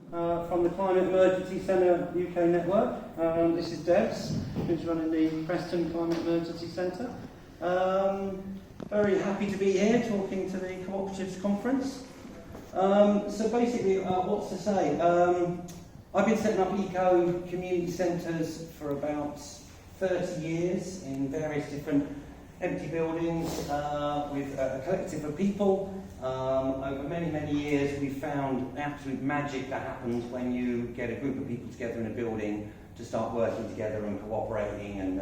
from the Climate Emergency Centre UK network. This is Debs, who's running the Preston Climate Emergency Centre. Very happy to be here talking to the Cooperatives Conference. So basically, what's to say? I've been setting up eco community centres for about 30 years in various different empty buildings with a collective of people. Over many years we've found absolute magic that happens when you get a group of people together in a building to start working together and cooperating and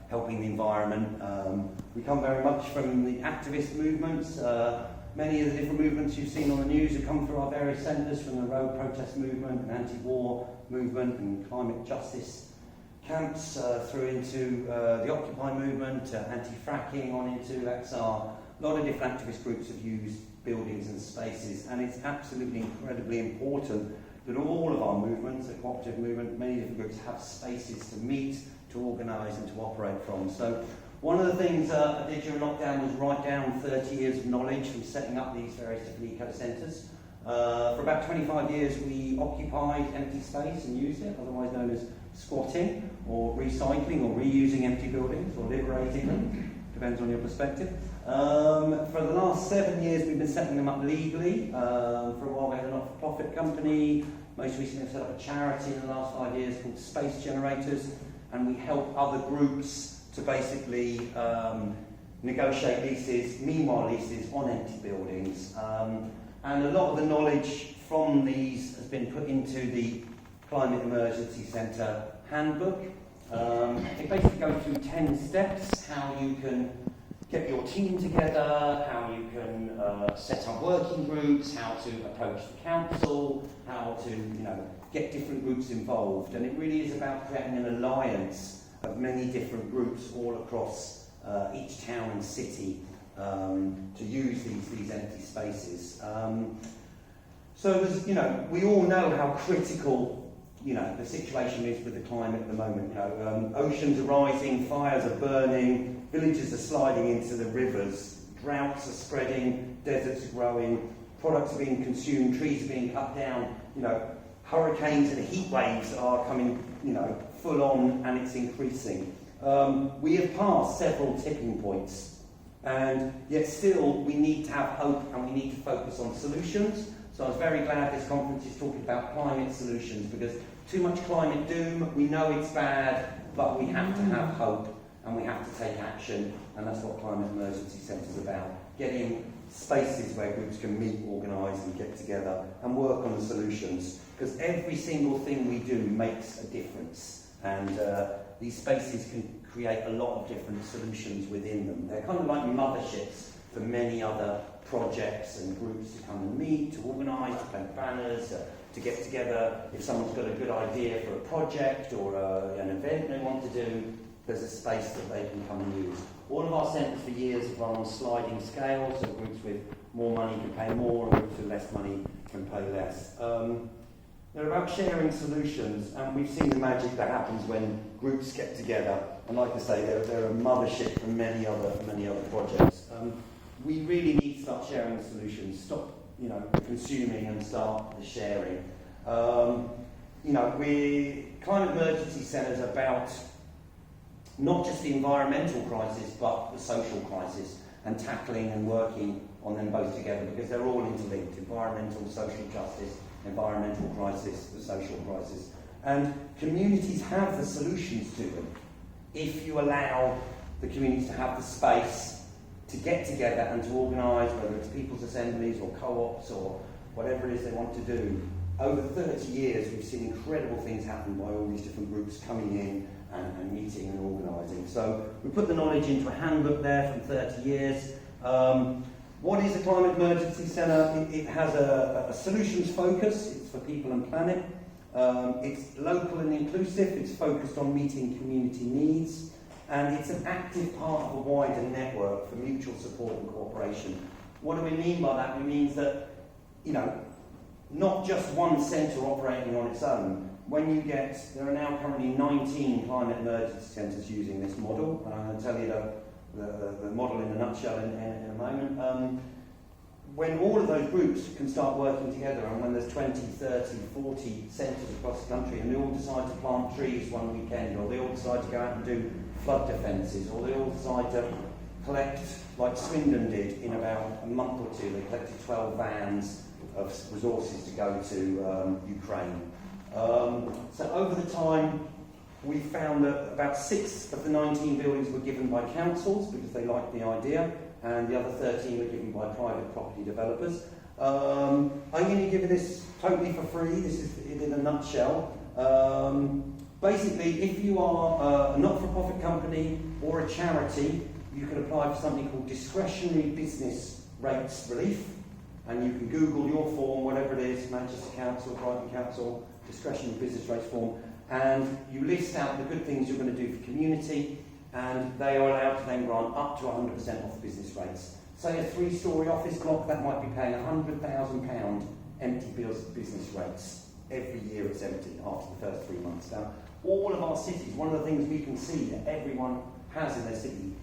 helping the environment. We come very much from the activist movements. Many of the different movements you've seen on the news have come through our various centres, from the road protest movement and anti-war movement and climate justice camps through into the Occupy movement, anti-fracking on into XR. A lot of different activist groups have used buildings and spaces, and it's absolutely incredibly important that all of our movements, the cooperative movement, many different groups have spaces to meet, to organise and to operate from. So one of the things I did during lockdown was write down 30 years of knowledge from setting up these various different eco-centres. For about 25 years we occupied empty space and used it, otherwise known as squatting or recycling or reusing empty buildings or liberating them, depends on your perspective. For the last 7 years we've been setting them up legally. For a while we had a not-for-profit company. Most recently we've set up a charity in the last 5 years called Space Generators, and we help other groups to basically negotiate leases, meanwhile leases on empty buildings. And a lot of the knowledge from these has been put into the Climate Emergency Centre handbook. It basically goes through 10 steps, how you can get your team together, how you can set up working groups, how to approach the council, how to get different groups involved. And it really is about creating an alliance of many different groups all across each town and city to use these empty spaces. So there's, we all know how critical the situation is with the climate at the moment. Oceans are rising, fires are burning, villages are sliding into the rivers, droughts are spreading, deserts are growing, products are being consumed, trees are being cut down, hurricanes and heat waves are coming, full on, and it's increasing. We have passed several tipping points, and yet still we need to have hope and we need to focus on solutions. So I was very glad this conference is talking about climate solutions, because too much climate doom, we know it's bad, but we have to have hope and we have to take action, and that's what Climate Emergency Centre is about, getting spaces where groups can meet, organise and get together and work on the solutions, because every single thing we do makes a difference, and these spaces can create a lot of different solutions within them. They're kind of like motherships for many other projects and groups to come and meet, to organise, to paint banners, to get together. If someone's got a good idea for a project or an event they want to do, there's a space that they can come and use. All of our centres for years have run on sliding scales, so groups with more money can pay more and groups with less money can pay less. They're about sharing solutions, and we've seen the magic that happens when groups get together. And like I say, they're a mothership for many other projects. We really need to start sharing the solutions, stop consuming and start the sharing. Climate Emergency Centre is about not just the environmental crisis, but the social crisis, and tackling and working on them both together, because they're all interlinked: environmental, social justice, environmental crisis, the social crisis. And communities have the solutions to them if you allow the communities to have the space to get together and to organise, whether it's people's assemblies or co-ops or whatever it is they want to do. Over 30 years we've seen incredible things happen by all these different groups coming in and meeting and organising. So we put the knowledge into a handbook there from 30 years. What is a Climate Emergency Centre? It has a solutions focus. It's for people and planet. It's local and inclusive. It's focused on meeting community needs. And it's an active part of a wider network for mutual support and cooperation. What do we mean by that? It means that, not just one centre operating on its own. There are now currently 19 climate emergency centres using this model, and I'm going to tell you the model in a nutshell in a moment. when all of those groups can start working together, and when there's 20, 30, 40 centres across the country, and they all decide to plant trees one weekend, or they all decide to go out and do flood defences, or they all decide to collect, like Swindon did in about a month or two, they collected 12 vans of resources to go to Ukraine. So over the time, we found that about 6 of the 19 buildings were given by councils because they liked the idea, and the other 13 were given by private property developers. I'm going to give you this totally for free. This is it in a nutshell. Basically, if you are a not-for-profit company or a charity, you can apply for something called discretionary business rates relief, and you can Google your form, whatever it is, Manchester Council, Brighton Council, discretionary business rates form, and you list out the good things you're going to do for community, and they are allowed to then grant up to 100% off the business rates. Say a 3-storey office block, that might be paying £100,000 empty business rates. Every year it's empty after the first 3 months. Now, all of our cities, one of the things we can see that everyone has in their city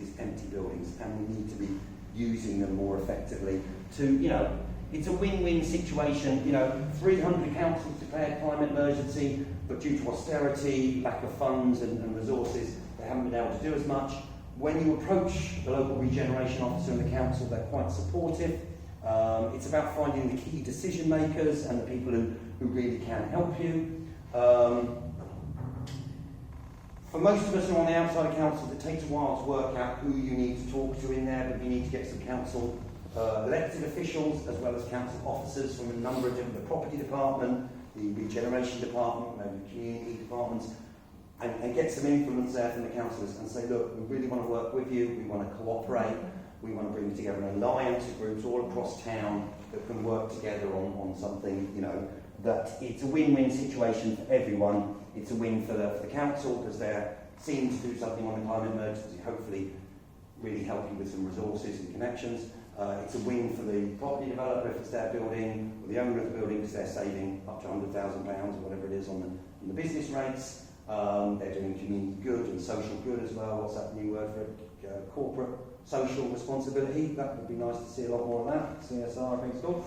is empty buildings, and we need to be using them more effectively to, it's a win-win situation. 300 councils declared climate emergency, but due to austerity, lack of funds and resources, they haven't been able to do as much. When you approach the local regeneration officer in the council, they're quite supportive. It's about finding the key decision makers and the people who really can help you. For most of us who are on the outside of councils, it takes a while to work out who you need to talk to in there, but you need to get some council elected officials as well as council officers from a number of different, the property department, the regeneration department, maybe the community departments, and get some influence there from the councillors and say, look, we really want to work with you, we want to cooperate, we want to bring together an alliance of groups all across town that can work together on something, that it's a win-win situation for everyone. It's a win for the council because they're seen to do something on the climate emergency, hopefully really help you with some resources and connections. It's a win for the property developer if it's their building, or the owner of the building because they're saving up to £100,000 or whatever it is on the business rates. They're doing community good and social good as well. What's that new word for it? Corporate social responsibility. That would be nice to see a lot more of that. CSR, I think it's called.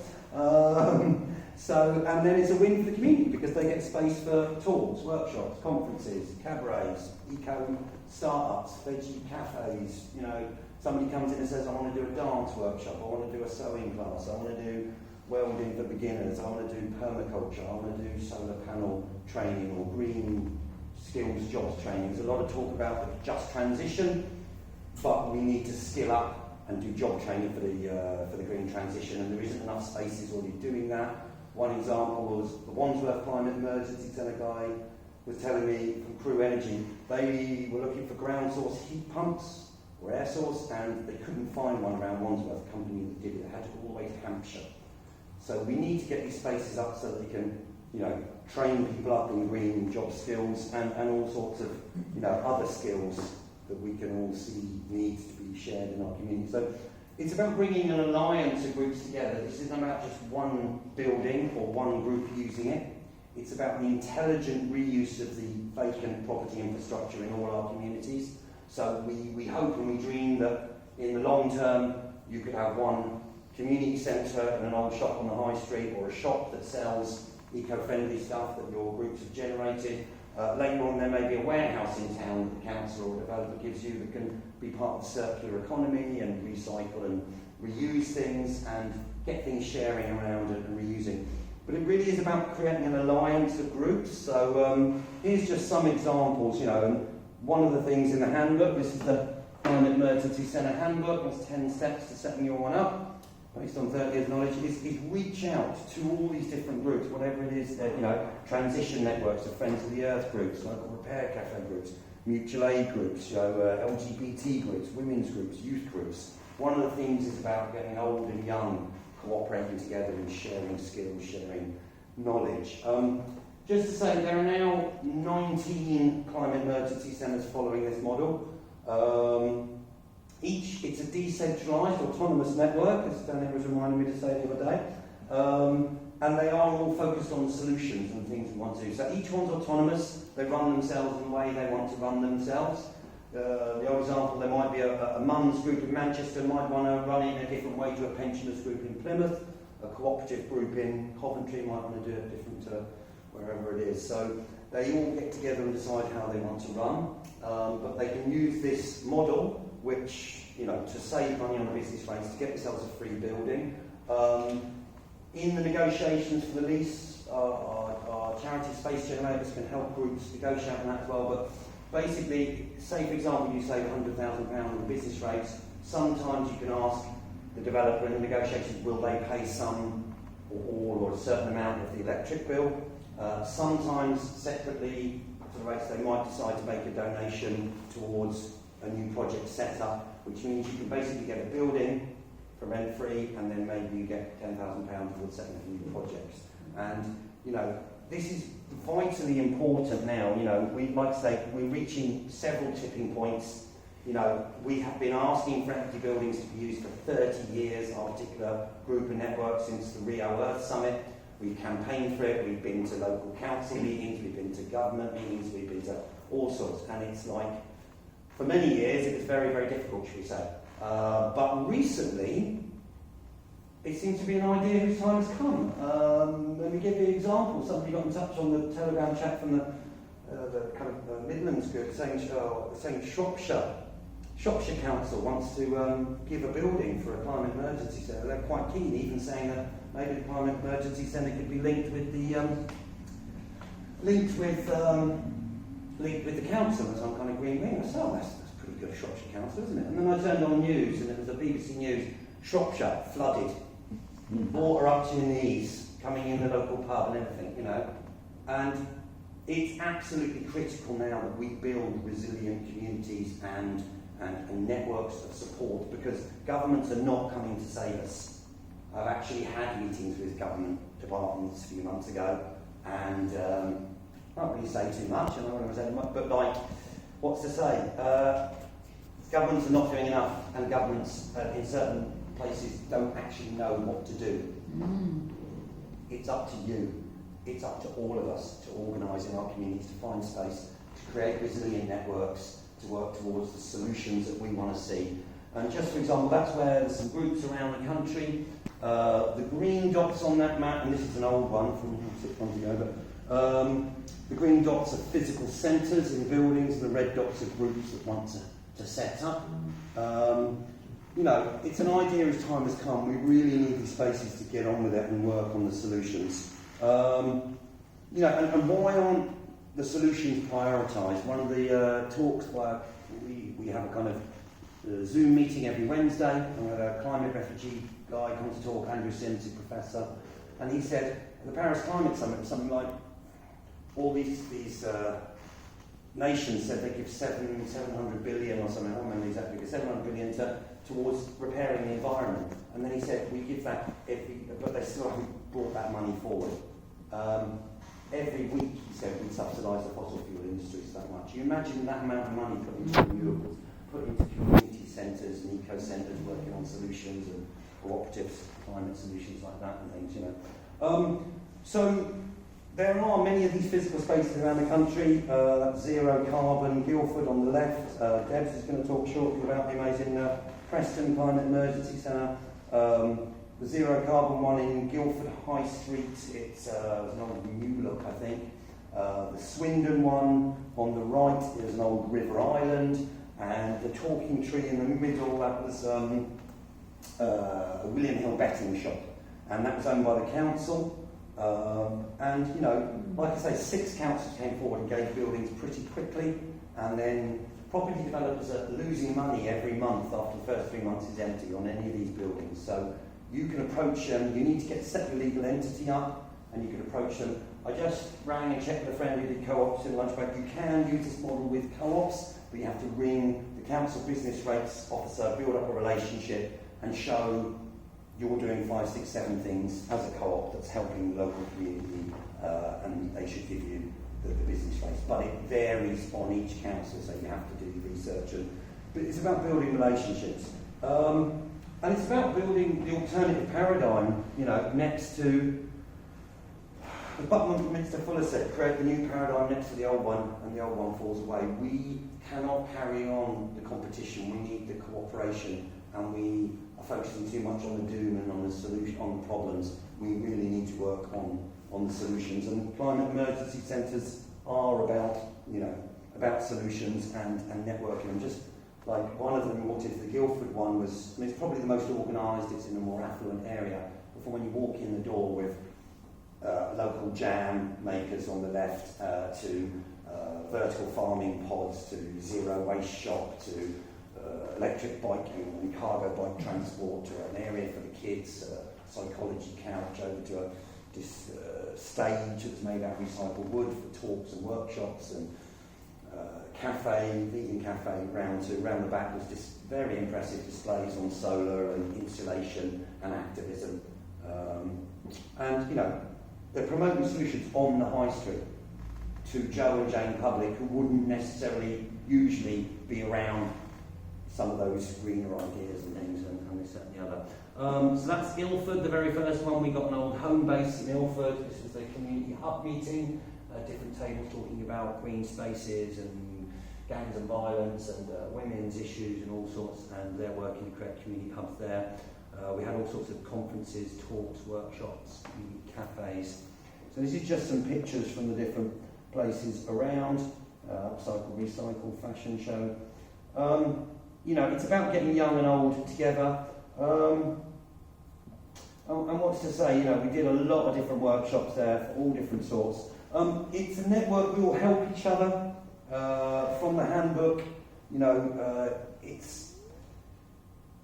And then it's a win for the community because they get space for talks, workshops, conferences, cabarets, eco startups, veggie cafes. Somebody comes in and says, I want to do a dance workshop, I want to do a sewing class, I want to do welding for beginners, I want to do permaculture, I want to do solar panel training or green skills jobs training. There's a lot of talk about the just transition, but we need to skill up and do job training for the green transition, and there isn't enough spaces already doing that. One example was the Wandsworth Climate Emergency Centre guy was telling me from Crew Energy, they were looking for ground source heat pumps or air source, and they couldn't find one around Wandsworth, a company that did it. They had to go all the way to Hampshire. So we need to get these spaces up so that we can, train people up in green job skills and all sorts of, other skills that we can all see needs to be shared in our community. So it's about bringing an alliance of groups together. This isn't about just one building or one group using it. It's about the intelligent reuse of the vacant property infrastructure in all our communities. So we hope and we dream that in the long term you could have one community centre and an old shop on the high street, or a shop that sells eco-friendly stuff that your groups have generated. Later on there may be a warehouse in town that the council or developer gives you that can be part of the circular economy and recycle and reuse things and get things sharing around and reusing. But it really is about creating an alliance of groups. So here's just some examples, and one of the things in the handbook, this is the Climate Emergency Centre handbook, there's 10 steps to setting your one up, based on 30 years knowledge, is reach out to all these different groups, whatever it is, transition networks, of Friends of the Earth groups, local repair cafe groups, mutual aid groups, LGBT groups, women's groups, youth groups. One of the things is about getting old and young cooperating together and sharing skills, sharing knowledge. Just to say, there are now 19 climate emergency centres following this model. It's a decentralised, autonomous network, as Danny was reminding me to say the other day. And they are all focused on solutions and things we want to do. So each one's autonomous, they run themselves in the way they want to run themselves. The old example, there might be a mum's group in Manchester might want to run it in a different way to a pensioners group in Plymouth. A cooperative group in Coventry might want to do it different to wherever it is. So they all get together and decide how they want to run, but they can use this model, which, to save money on business rates, to get themselves a free building. In the negotiations for the lease, our charity Space Generators can help groups negotiate on that as well. But basically, say for example you save £100,000 on business rates, sometimes you can ask the developer in the negotiations, will they pay some or all or a certain amount of the electric bill? Sometimes separately to the rates, they might decide to make a donation towards a new project setup, which means you can basically get a building for rent free, and then maybe you get £10,000 towards setting up new projects. And this is vitally important now. We like to say we're reaching several tipping points. We have been asking for equity buildings to be used for 30 years, our particular group and network, since the Rio Earth Summit. We've campaigned for it, we've been to local council meetings, we've been to government meetings, we've been to all sorts. And it's like, for many years, it was very, very difficult, should we say. But recently, it seems to be an idea whose time has come. Let me give you an example. Somebody got in touch on the Telegram chat from the kind of Midlands group saying Shropshire Council wants to give a building for a climate emergency centre. They're quite keen, even saying that maybe the climate emergency centre could be linked with the council as some kind of green wing. I said, that's pretty good, Shropshire Council, isn't it? And then I turned on news, and it was a BBC News. Shropshire flooded, water up to your knees, coming in the local pub and everything, And it's absolutely critical now that we build resilient communities and networks of support, because governments are not coming to save us. I've actually had meetings with government departments a few months ago, and I don't really say too much, and I don't want to say much, but what's to say? Governments are not doing enough, and governments in certain places don't actually know what to do. It's up to you. It's up to all of us to organise in our communities, to find space, to create resilient networks, to work towards the solutions that we want to see. And just for example, that's where there's some groups around the country. The green dots on that map, and this is an old one from 6 months ago, but the green dots are physical centres in buildings, and the red dots are groups that want to set up. It's an idea whose time has come. We really need these spaces to get on with it and work on the solutions. And why aren't the solutions prioritised? One of the talks where we have a kind of Zoom meeting every Wednesday, and we had a climate refugee guy come to talk, Andrew Sims, a professor, and he said at the Paris Climate Summit, something like all these nations said they give 700 billion or something, I don't remember exactly, but 700 billion towards repairing the environment. And then he said, we give that, but they still haven't brought that money forward. Every week, he said, we subsidise the fossil fuel industries that much. You imagine that amount of money put into renewables, put into community centres and eco-centres working on solutions and cooperatives, climate solutions like that and things, So there are many of these physical spaces around the country. That's Zero Carbon, Guildford on the left. Debs is going to talk shortly about the amazing Preston Climate Emergency Centre. The Zero Carbon one in Guildford High Street, it's an old New Look, I think. The Swindon one on the right is an old River Island, and the Talking Tree in the middle, that was a William Hill betting shop, and that was owned by the council. Like I say, 6 councils came forward and gave buildings pretty quickly, and then property developers are losing money every month after the first 3 months is empty on any of these buildings. So you can approach them, you need to set your legal entity up, and you can approach them. I just rang and checked with a friend who did co-ops in lunch break. You can use this model with co-ops, but you have to ring the council business rates officer, build up a relationship, and show you're doing 5, 6, 7 things as a co-op that's helping the local community, and they should give you the business rates. But it varies on each council, so you have to do the research. But it's about building relationships. And it's about building the alternative paradigm, next to The Buckman Mr. Fuller said, create the new paradigm next to the old one, and the old one falls away. We cannot carry on the competition. We need the cooperation, and we are focusing too much on the doom and on the solution, on the problems. We really need to work on the solutions. And climate emergency centres are about solutions and networking. And just like one of them, the Guildford one was, it's probably the most organised. It's in a more affluent area. But from when you walk in the door with local jam makers on the left, to vertical farming pods, to zero waste shop, to electric bike and cargo bike transport, to an area for the kids, psychology couch, over to this stage that's made out of recycled wood for talks and workshops, and vegan cafe round the back was just very impressive displays on solar and insulation and activism. And they're promoting solutions on the high street to Joe and Jane public who wouldn't necessarily usually be around some of those greener ideas and things and this, that and the other. So that's Ilford, the very first one. We got an old home base in Ilford. This was the community hub meeting, different tables talking about green spaces and gangs and violence and women's issues and all sorts, and they're working to create community hubs there. We had all sorts of conferences, talks, workshops, cafes. So this is just some pictures from the different places around. Upcycle, Recycle, fashion show. It's about getting young and old together. And what's to say, we did a lot of different workshops there for all different sorts. It's a network, we all help each other. From the handbook,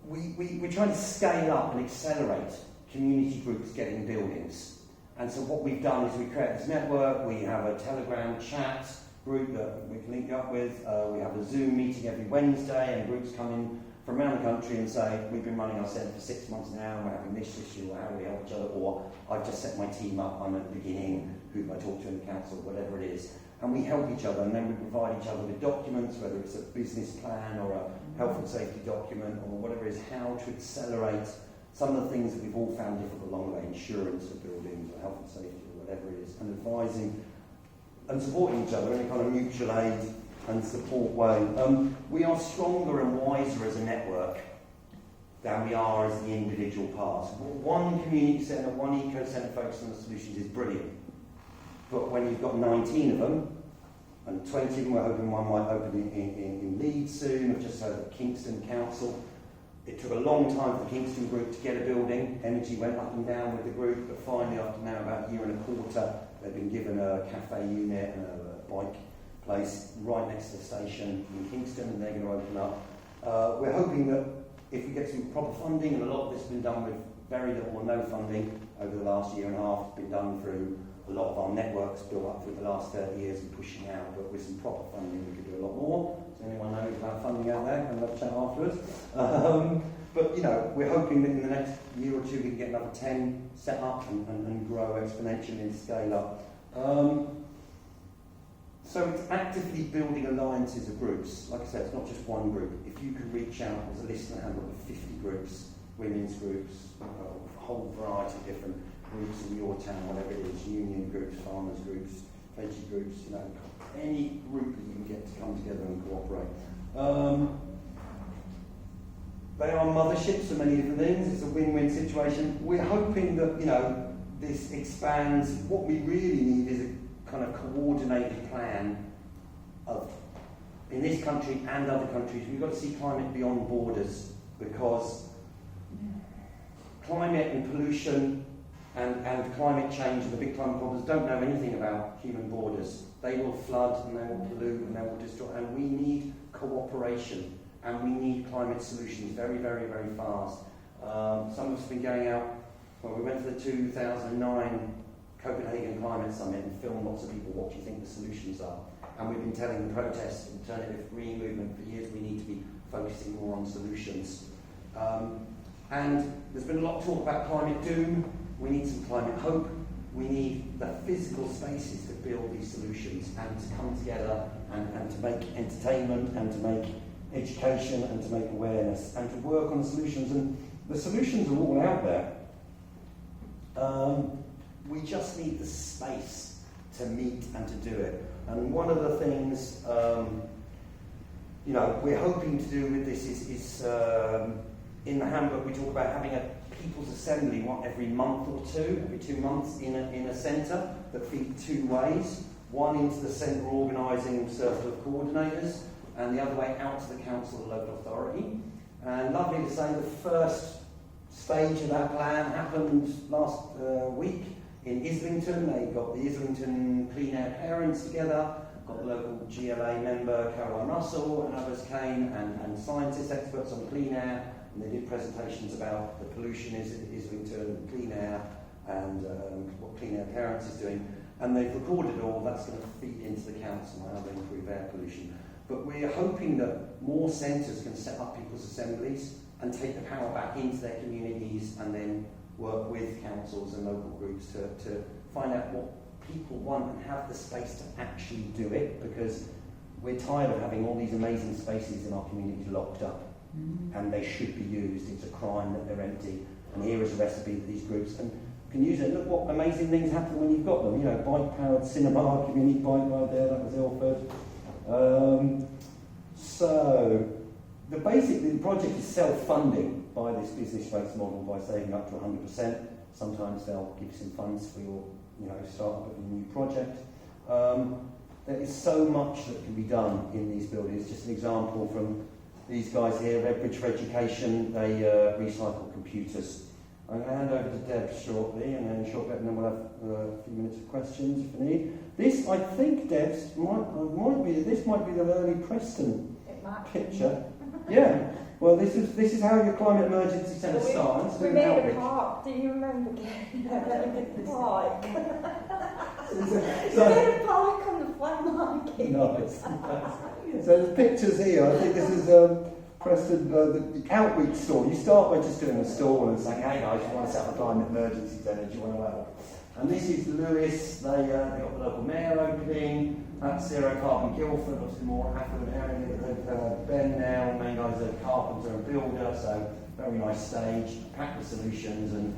we're trying to scale up and accelerate community groups getting buildings. And so what we've done is we create this network. We have a Telegram chat group that we can link up with. We have a Zoom meeting every Wednesday, and groups come in from around the country and say, we've been running our centre for 6 months now, we're having this issue, or how do we help each other, or I've just set my team up, I'm at the beginning, who do I talk to in the council, whatever it is. And we help each other, and then we provide each other with documents, whether it's a business plan or a health and safety document or whatever it is, how to accelerate some of the things that we've all found difficult along the way, insurance of buildings or health and safety or whatever it is, and advising and supporting each other in a kind of mutual aid and support way. We are stronger and wiser as a network than we are as the individual parts. One community centre, one eco-centre focused on the solutions is brilliant. But when you've got 19 of them, and 20 of them, we're hoping one might open in Leeds soon, we've just heard of Kingston Council. It took a long time for the Kingston group to get a building. Energy went up and down with the group, but finally after now about a year and a quarter, they've been given a cafe unit and a bike place right next to the station in Kingston, and they're going to open up. We're hoping that if we get some proper funding, and a lot of this has been done with very little or no funding over the last year and a half, it's been done through a lot of our networks built up through the last 30 years and pushing out, but with some proper funding we could do a lot more. Does anyone know about funding out there? Can we have a chat afterwards? But we're hoping that in the next year or two we can get another 10 set up and grow exponentially and scale up. So it's actively building alliances of groups. Like I said, it's not just one group. If you could reach out, there's a list in the handbook of 50 groups, women's groups, a whole variety of different groups in your town, whatever it is, union groups, farmers groups, veggie groups, any group that you can get to come together and cooperate. They are motherships for many different things. It's a win-win situation. We're hoping that, this expands. What we really need is a kind of coordinated plan of, in this country and other countries, we've got to see climate beyond borders, because climate and pollution and climate change and the big climate problems don't know anything about human borders. They will flood and they will pollute and they will destroy, and we need cooperation and we need climate solutions very, very, very fast. Some of us have been going out, we went to the 2009 Copenhagen Climate Summit and filmed lots of people what do you think the solutions are. And we've been telling the protest and alternative green movement for years we need to be focusing more on solutions. And there's been a lot of talk about climate doom. We need some climate hope. We need the physical spaces to build these solutions and to come together and to make entertainment and to make education and to make awareness and to work on the solutions. And the solutions are all out there. we just need the space to meet and to do it. And one of the things, you know, we're hoping to do with this is in the handbook we talk about having a people's assembly every month or two, every 2 months in a centre that feed two ways. One into the centre organising circle of coordinators, and the other way out to the council or local authority. And lovely to say the first stage of that plan happened last week in Islington. They got the Islington Clean Air parents together, got the local GLA member Caroline Russell, and others came, and scientists, experts on clean air, and they did presentations about the pollution is at Islington, clean air, and what Clean Air Parents is doing. And they've recorded all, that's going to feed into the council and how they improve air pollution. But we're hoping that more centres can set up people's assemblies and take the power back into their communities, and then work with councils and local groups to find out what people want and have the space to actually do it, because we're tired of having all these amazing spaces in our communities locked up, and they should be used. It's a crime that they're empty, and here is a recipe that these groups can use it. Look what amazing things happen when you've got them. You know, bike-powered cinema, community bike ride there, that was Ilford. So, basically the project is self-funding by this business rates model by saving up to 100%. Sometimes they'll give you some funds for your, you know, start-up of a new project. There is so much that can be done in these buildings. Just an example from these guys here, Redbridge for Education, they recycle computers. I'm going to hand over to Deb shortly, and then we'll have a few minutes of questions if we need. This, I think, Deb's might be the early Preston picture. Yeah. Well, this is how your climate emergency centre starts. We made a park. Do you remember getting a park? You did a park on the flat market. Nice. So the pictures here. I think this is Preston, the outreach store. You start by just doing a stall and saying, "Hey guys, you want to set up a climate emergency centre? Do you want to help?" And this is Lewis. They got the local mayor opening. That's Zero Carbon Guildford, obviously more affluent area. Ben now, main guy's a carpenter and builder, so very nice stage, packed with solutions. And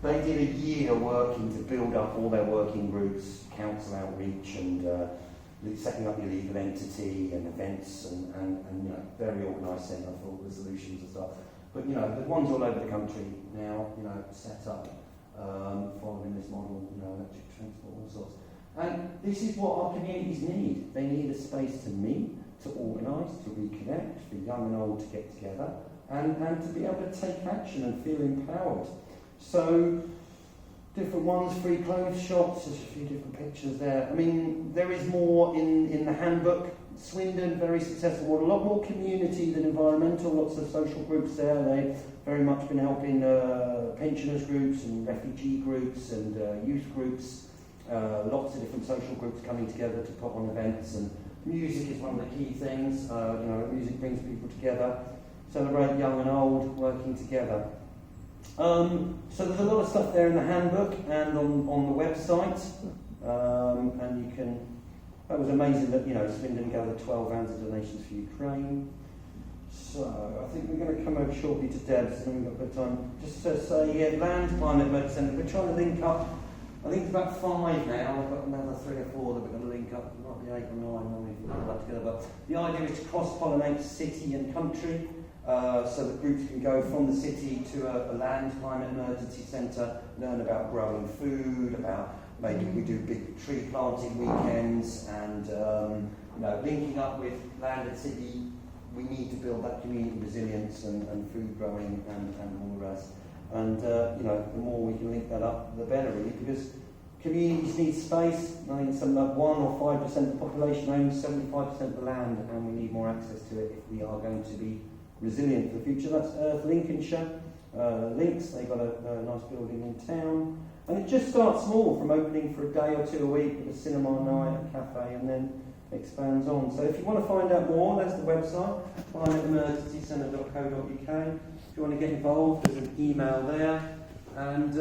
they did a year working to build up all their working groups, council outreach, and setting up your legal entity and events, and you know, very organised centre for all the solutions and stuff. But you know, the ones all over the country now, you know, set up following this model, you know, electric transport, all sorts. And this is what our communities need. They need a space to meet, to organise, to reconnect, for young and old to get together, and to be able to take action and feel empowered. So, different ones, free clothes shops, there's a few different pictures there. I mean, there is more in the handbook. Swindon, very successful, a lot more community than environmental, lots of social groups there. They've very much been helping pensioners groups and refugee groups and youth groups. Lots of different social groups coming together to put on events, and music is one of the key things. You know, music brings people together, celebrate young and old working together. So there's a lot of stuff there in the handbook and on the website, and you can. That was amazing that, you know, Swindon gathered 12 rounds of donations for Ukraine. So I think we're going to come over shortly to Deb's, and we've got a bit of time. Just to say here, Land Climate Emergency Centre, we're trying to link up. I think it's about 5 now. I've got another 3 or 4 that we're going to link up. It might be 8 or 9 when we put that together. But the idea is to cross-pollinate city and country, so that groups can go from the city to a land climate emergency centre, learn about growing food, about maybe we do big tree planting weekends, and you know, linking up with land and city. We need to build that community resilience and food growing and all the rest. And you know, the more we can link that up, the better, really, because communities need space. I think something like 1 or 5% of the population owns 75% of the land, and we need more access to it if we are going to be resilient for the future. That's Earth Lincolnshire. Links, they've got a nice building in town. And it just starts small, from opening for a day or 2 a week with a cinema night, a cafe, and then expands on. So if you want to find out more, that's the website, climateemergencycentre.co.uk. If you want to get involved, there's an email there. And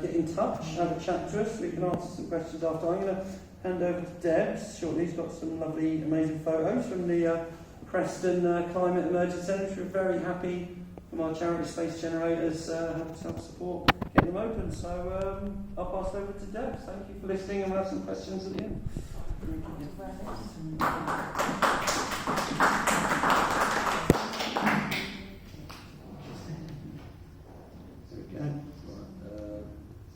get in touch, have a chat to us. We can answer some questions after. I'm going to hand over to Deb shortly. He's got some lovely, amazing photos from the Preston Climate Emergency Centre, which we're very happy from our charity Space Generators have to help support getting them open. So I'll pass over to Deb. Thank you for listening, and we'll have some questions at the end.